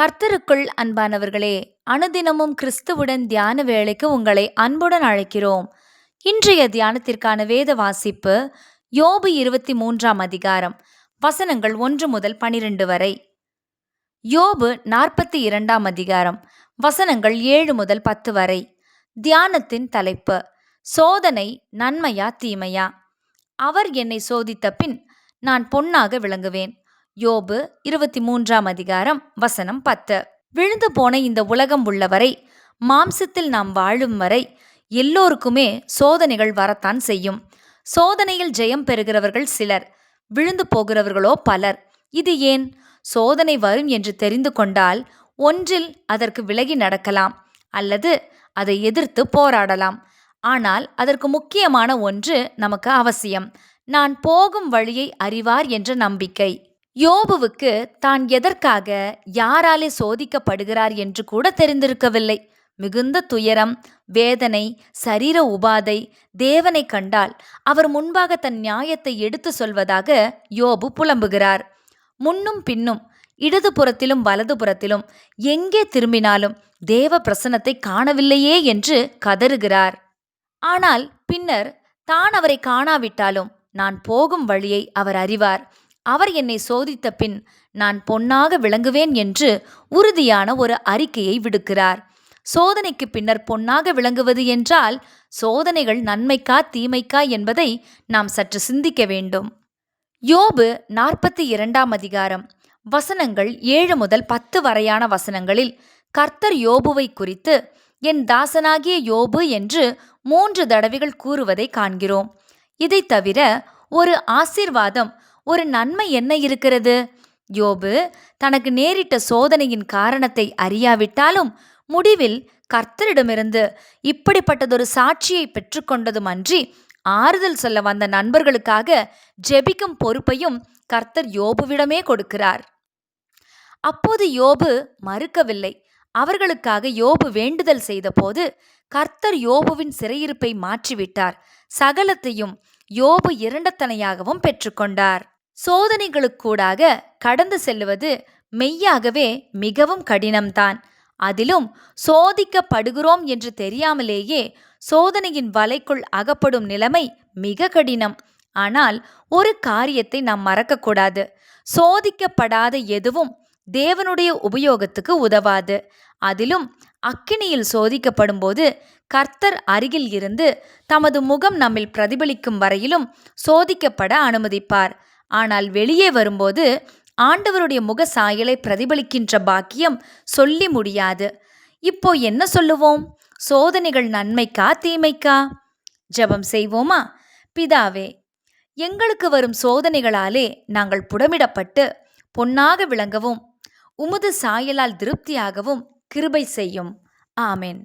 கர்த்தருக்குள் அன்பானவர்களே, அனுதினமும் கிறிஸ்துவுடன் தியான வேளைக்கு உங்களை அன்புடன் அழைக்கிறோம். இன்றைய தியானத்திற்கான வேத வாசிப்பு யோபு 23ஆம் அதிகாரம், வசனங்கள் 1 முதல் 12 வரை. யோபு 42ஆம் அதிகாரம், வசனங்கள் 7 முதல் 10 வரை. தியானத்தின் தலைப்பு: சோதனை நன்மையா தீமையா? அவர் என்னை சோதித்த பின் நான் பொன்னாக விளங்குவேன். யோபு 23ஆம் அதிகாரம், வசனம் 10. விழுந்து போன இந்த உலகம் உள்ளவரை, மாம்சத்தில் நாம் வாழும் வரை எல்லோருக்குமே சோதனைகள் வரத்தான் செய்யும். சோதனையில் ஜெயம் பெறுகிறவர்கள் சிலர், விழுந்து போகிறவர்களோ பலர். இது ஏன்? சோதனை வரும் என்று தெரிந்து கொண்டால் ஒன்றில் அதற்கு விலகி நடக்கலாம், அல்லது அதை எதிர்த்து போராடலாம். ஆனால் அதற்கு முக்கியமான ஒன்று நமக்கு அவசியம்: நான் போகும் வழியை அறிவார் என்ற நம்பிக்கை. யோபுவுக்கு தான் எதற்காக, யாராலே சோதிக்கப்படுகிறார் என்று கூட தெரிந்திருக்கவில்லை. மிகுந்த துயரம், வேதனை, சரீர உபாதை. தேவனை கண்டால் அவர் முன்பாக தன் நியாயத்தை எடுத்து சொல்வதாக யோபு புலம்புகிறார். முன்னும் பின்னும், இடதுபுறத்திலும் வலதுபுறத்திலும் எங்கே திரும்பினாலும் தேவ பிரசன்னத்தை காணவில்லையே என்று கதறுகிறார். ஆனால் பின்னர் தான் அவரை காணாவிட்டாலும் நான் போகும் வழியை அவர் அறிவார், அவர் என்னை சோதித்த பின் நான் பொன்னாக விளங்குவேன் என்று உறுதியான ஒரு அறிக்கையை விடுக்கிறார். சோதனைக்கு பின்னர் பொன்னாக விளங்குவது என்றால் சோதனைகள் நன்மைக்கா தீமைக்கா என்பதை நாம் சற்று சிந்திக்க வேண்டும். யோபு 42ஆம் அதிகாரம், வசனங்கள் 7 முதல் 10 வரையான வசனங்களில் கர்த்தர் யோபுவை குறித்து என் தாசனாகிய யோபு என்று 3 தடவைகள் கூறுவதை காண்கிறோம். இதை தவிர ஒரு ஆசீர்வாதம், ஒரு நன்மை என்ன இருக்கிறது? யோபு தனக்கு நேரிட்ட சோதனையின் காரணத்தை அறியாவிட்டாலும் முடிவில் கர்த்தரிடமிருந்து இப்படிப்பட்டதொரு சாட்சியை பெற்றுக்கொண்டதும் அன்றி, ஆறுதல் சொல்ல வந்த நண்பர்களுக்காக ஜெபிக்கும் பொறுப்பையும் கர்த்தர் யோபுவிடமே கொடுக்கிறார். அப்போது யோபு மறுக்கவில்லை. அவர்களுக்காக யோபு வேண்டுதல் செய்தபோது கர்த்தர் யோபுவின் சிறையிருப்பை மாற்றிவிட்டார். சகலத்தையும் யோபு இரண்டத்தனையாகவும் பெற்றுக்கொண்டார். சோதனைகளுக்கூடாக கடந்து செல்லுவது மெய்யாகவே மிகவும் கடினம்தான். அதிலும் சோதிக்கப்படுகிறோம் என்று தெரியாமலேயே சோதனையின் வலைக்குள் அகப்படும் நிலைமை மிக கடினம். ஆனால் ஒரு காரியத்தை நாம் மறக்கக்கூடாது: சோதிக்கப்படாத எதுவும் தேவனுடைய உபயோகத்துக்கு உதவாது. அதிலும் அக்கினியில் சோதிக்கப்படும் போது கர்த்தர் அருகில் இருந்து தமது முகம் நம்மில் பிரதிபலிக்கும் வரையிலும் சோதிக்கப்பட அனுமதிப்பார். ஆனால் வெளியே வரும்போது ஆண்டவருடைய முக சாயலை பிரதிபலிக்கின்ற பாக்கியம் சொல்லி முடியாது. இப்போ என்ன சொல்லுவோம்? சோதனைகள் நன்மைக்கா தீமைக்கா? ஜெபம் செய்வோமா? பிதாவே, எங்களுக்கு வரும் சோதனைகளாலே நாங்கள் புடமிடப்பட்டு பொன்னாக விளங்கவும் உமது சாயலால் திருப்தியாகவும் கிருபை செய்யும். ஆமென்.